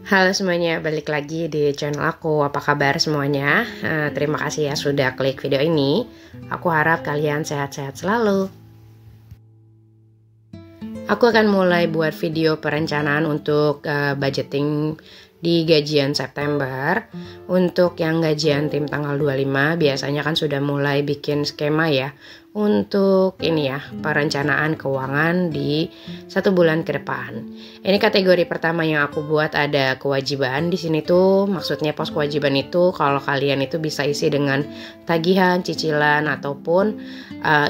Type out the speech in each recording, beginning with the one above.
Halo semuanya, balik lagi di channel aku. Apa kabar semuanya? Terima kasih ya sudah klik video ini. Aku harap kalian sehat-sehat selalu. Aku akan mulai buat video perencanaan untuk budgeting di gajian September. Untuk yang gajian tim tanggal 25 biasanya kan sudah mulai bikin skema ya untuk ini ya, perencanaan keuangan di 1 bulan ke depan. Ini kategori pertama yang aku buat ada kewajiban. Di sini tuh maksudnya pos kewajiban itu kalau kalian itu bisa isi dengan tagihan, cicilan ataupun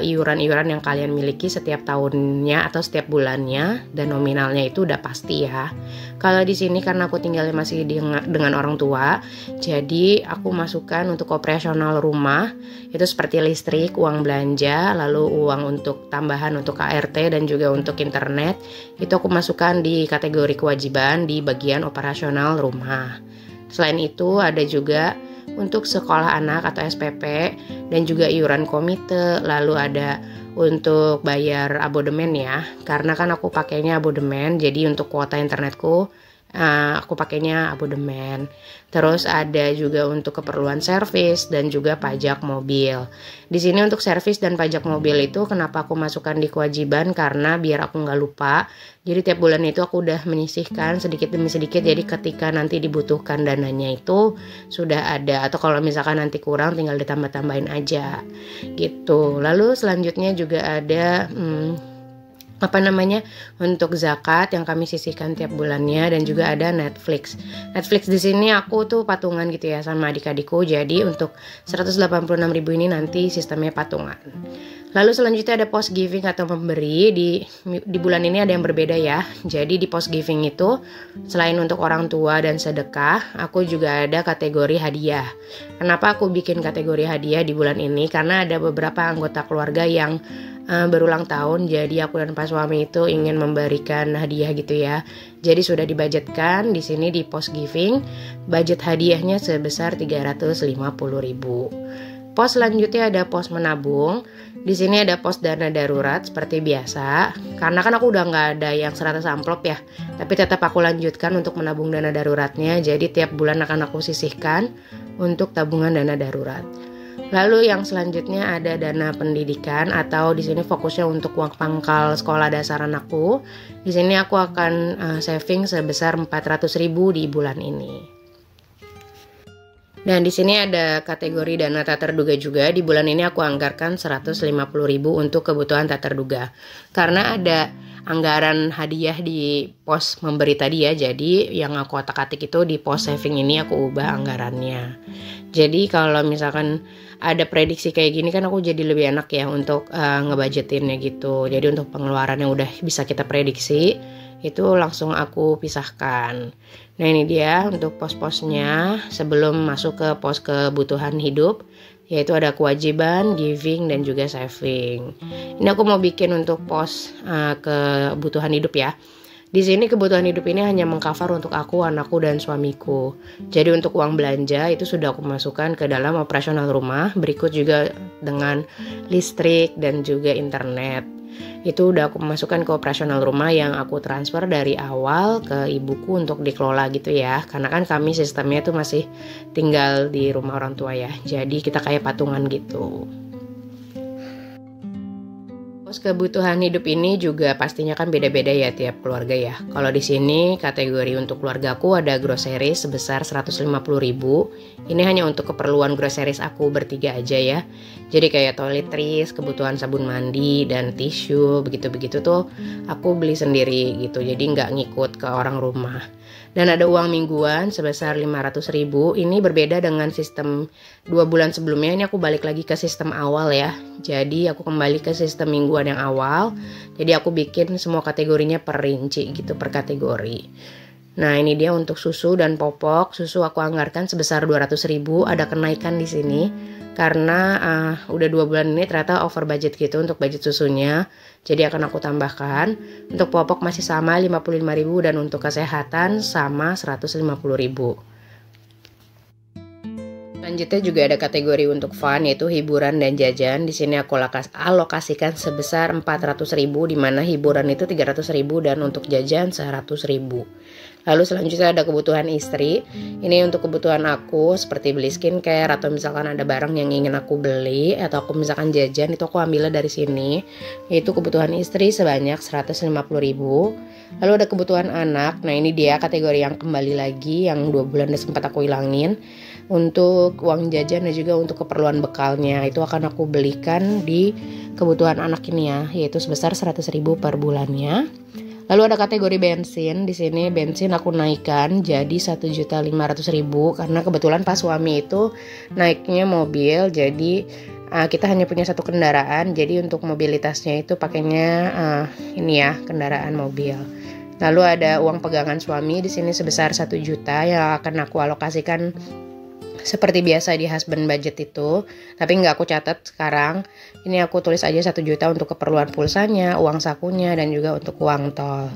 iuran-iuran yang kalian miliki setiap tahunnya atau setiap bulannya, dan nominalnya itu udah pasti ya. Kalau di sini karena aku tinggalnya masih dengan orang tua, jadi aku masukkan untuk operasional rumah itu seperti listrik, uang belanja, lalu uang untuk tambahan untuk KRT dan juga untuk internet. Itu aku masukkan di kategori kewajiban di bagian operasional rumah. Selain itu ada juga untuk sekolah anak atau SPP dan juga iuran komite, lalu ada untuk bayar abodemen ya, karena kan aku pakainya abodemen, jadi untuk kuota internetku aku pakainya abodemen. Terus ada juga untuk keperluan servis dan juga pajak mobil. Di sini untuk servis dan pajak mobil itu kenapa aku masukkan di kewajiban, karena biar aku nggak lupa. Jadi tiap bulan itu aku udah menyisihkan sedikit demi sedikit. Jadi ketika nanti dibutuhkan dananya itu sudah ada, atau kalau misalkan nanti kurang tinggal ditambah-tambahin aja gitu. Lalu selanjutnya juga ada untuk zakat yang kami sisihkan tiap bulannya, dan juga ada Netflix. Netflix di sini aku tuh patungan gitu ya sama adik-adikku. Jadi untuk 186.000 ini nanti sistemnya patungan. Lalu selanjutnya ada post giving atau memberi. Di bulan ini ada yang berbeda ya. Jadi di post giving itu selain untuk orang tua dan sedekah, aku juga ada kategori hadiah. Kenapa aku bikin kategori hadiah di bulan ini? Karena ada beberapa anggota keluarga yang berulang tahun, jadi aku dan pas suami itu ingin memberikan hadiah gitu ya. Jadi sudah dibudgetkan di sini di post giving, budget hadiahnya sebesar 350.000. Pos selanjutnya ada pos menabung. Di sini ada pos dana darurat seperti biasa. Karena kan aku udah nggak ada yang 100 amplop ya, tapi tetap aku lanjutkan untuk menabung dana daruratnya. Jadi tiap bulan akan aku sisihkan untuk tabungan dana darurat. Lalu yang selanjutnya ada dana pendidikan, atau di sini fokusnya untuk uang pangkal sekolah dasar anakku. Di sini aku akan saving sebesar 400.000 di bulan ini. Dan di sini ada kategori dana tak terduga juga. Di bulan ini aku anggarkan 150.000 untuk kebutuhan tak terduga. Karena ada anggaran hadiah di pos memberi tadi ya. Jadi yang aku otak-atik itu di pos saving ini aku ubah anggarannya. Jadi kalau misalkan ada prediksi kayak gini kan aku jadi lebih enak ya untuk ngebudgetinnya gitu. Jadi untuk pengeluaran yang udah bisa kita prediksi itu langsung aku pisahkan. Nah ini dia untuk pos-posnya sebelum masuk ke pos kebutuhan hidup, yaitu ada kewajiban, giving, dan juga saving. Ini aku mau bikin untuk pos kebutuhan hidup ya. Di sini kebutuhan hidup ini hanya mengcover untuk aku, anakku, dan suamiku. Jadi untuk uang belanja itu sudah aku masukkan ke dalam operasional rumah. Berikut juga dengan listrik dan juga internet. Itu udah aku masukkan ke operasional rumah yang aku transfer dari awal ke ibuku untuk dikelola gitu ya. Karena kan kami sistemnya tuh masih tinggal di rumah orang tua ya. Jadi kita kayak patungan gitu. Pos kebutuhan hidup ini juga pastinya kan beda-beda ya tiap keluarga ya. Kalau di sini kategori untuk keluargaku ada grocery sebesar 150.000. Ini hanya untuk keperluan groceries aku bertiga aja ya. Jadi kayak toiletries, kebutuhan sabun mandi dan tisu begitu-begitu tuh aku beli sendiri gitu. Jadi nggak ngikut ke orang rumah. Dan ada uang mingguan sebesar 500.000. Ini berbeda dengan sistem 2 bulan sebelumnya. Ini aku balik lagi ke sistem awal ya. Jadi aku kembali ke sistem mingguan yang awal. Jadi aku bikin semua kategorinya per rinci gitu, per kategori. Nah ini dia untuk susu dan popok. Susu aku anggarkan sebesar 200.000. Ada kenaikan di sini karena udah 2 bulan ini ternyata over budget gitu untuk budget susunya. Jadi akan aku tambahkan. Untuk popok masih sama 55.000, dan untuk kesehatan sama 150.000. Selanjutnya juga ada kategori untuk fun, yaitu hiburan dan jajan. Di sini aku alokasikan sebesar 400.000, di mana hiburan itu 300.000 dan untuk jajan 100.000. Lalu selanjutnya ada kebutuhan istri. Ini untuk kebutuhan aku seperti beli skincare atau misalkan ada barang yang ingin aku beli atau aku misalkan jajan, itu aku ambilnya dari sini. Yaitu kebutuhan istri sebanyak 150.000. Lalu ada kebutuhan anak. Nah, ini dia kategori yang kembali lagi yang 2 bulan udah sempat aku hilangin. Untuk uang jajan dan juga untuk keperluan bekalnya itu akan aku belikan di kebutuhan anak ini ya, yaitu sebesar 100.000 per bulannya. Lalu ada kategori bensin. Di sini bensin aku naikkan jadi 1.500.000 karena kebetulan pas suami itu naiknya mobil, jadi kita hanya punya satu kendaraan. Jadi untuk mobilitasnya itu pakainya ini ya, kendaraan mobil. Lalu ada uang pegangan suami di sini sebesar 1 juta yang akan aku alokasikan seperti biasa di husband budget itu, tapi nggak aku catat sekarang. Ini aku tulis aja 1 juta untuk keperluan pulsanya, uang sakunya, dan juga untuk uang tol.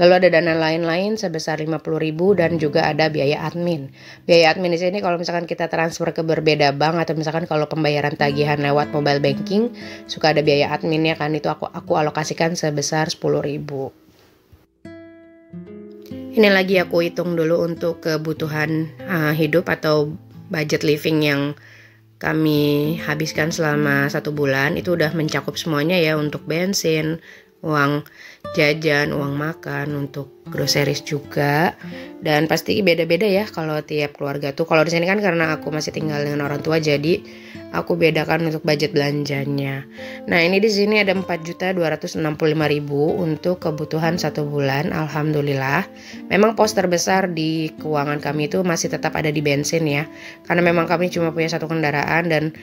Lalu ada dana lain-lain sebesar 50.000 dan juga ada biaya admin. Biaya admin di sini kalau misalkan kita transfer ke berbeda bank atau misalkan kalau pembayaran tagihan lewat mobile banking suka ada biaya adminnya kan, itu aku alokasikan sebesar 10.000. Ini lagi aku hitung dulu untuk kebutuhan hidup atau budget living yang kami habiskan selama 1 bulan. Itu udah mencakup semuanya ya, untuk bensin, uang jajan, uang makan, untuk groceries juga. Dan pasti beda-beda ya kalau tiap keluarga tuh. Kalau di sini kan karena aku masih tinggal dengan orang tua, jadi aku bedakan untuk budget belanjanya. Nah, ini di sini ada 4.265.000 untuk kebutuhan 1 bulan. Alhamdulillah. Memang pos terbesar di keuangan kami itu masih tetap ada di bensin ya. Karena memang kami cuma punya satu kendaraan dan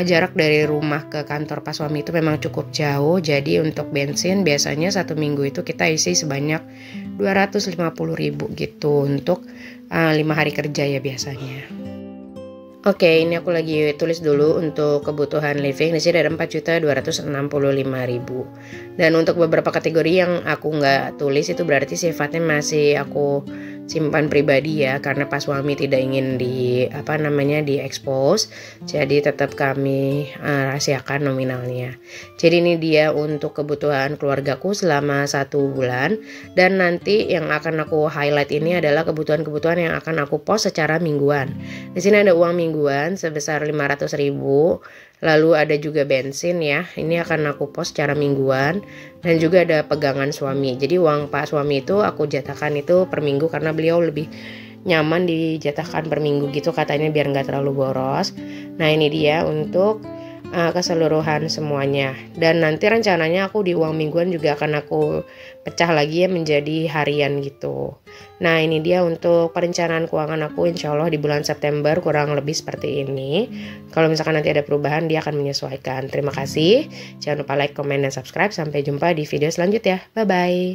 jarak dari rumah ke kantor pas suami itu memang cukup jauh. Jadi untuk bensin biasanya 1 minggu itu kita isi sebanyak 250.000 gitu untuk 5 hari kerja ya biasanya. Oke, ini aku lagi tulis dulu untuk kebutuhan living. Di sini ada 4.265.000. Dan untuk beberapa kategori yang aku nggak tulis itu berarti sifatnya masih aku simpan pribadi ya, karena pas suami tidak ingin di expose, jadi tetap kami rahasiakan nominalnya. Jadi ini dia untuk kebutuhan keluargaku selama 1 bulan, dan nanti yang akan aku highlight ini adalah kebutuhan-kebutuhan yang akan aku post secara mingguan. Di sini ada uang mingguan sebesar 500.000. Lalu ada juga bensin ya, ini akan aku post secara mingguan. Dan juga ada pegangan suami. Jadi uang pak suami itu aku jatahkan itu per minggu karena beliau lebih nyaman dijatahkan per minggu gitu katanya, biar nggak terlalu boros. Nah, ini dia untuk keseluruhan semuanya. Dan nanti rencananya aku di uang mingguan juga akan aku pecah lagi ya menjadi harian gitu. Nah, ini dia untuk perencanaan keuangan aku insya Allah di bulan September kurang lebih seperti ini. Kalau misalkan nanti ada perubahan dia akan menyesuaikan. Terima kasih. Jangan lupa like, komen, dan subscribe. Sampai jumpa di video selanjutnya. Bye-bye.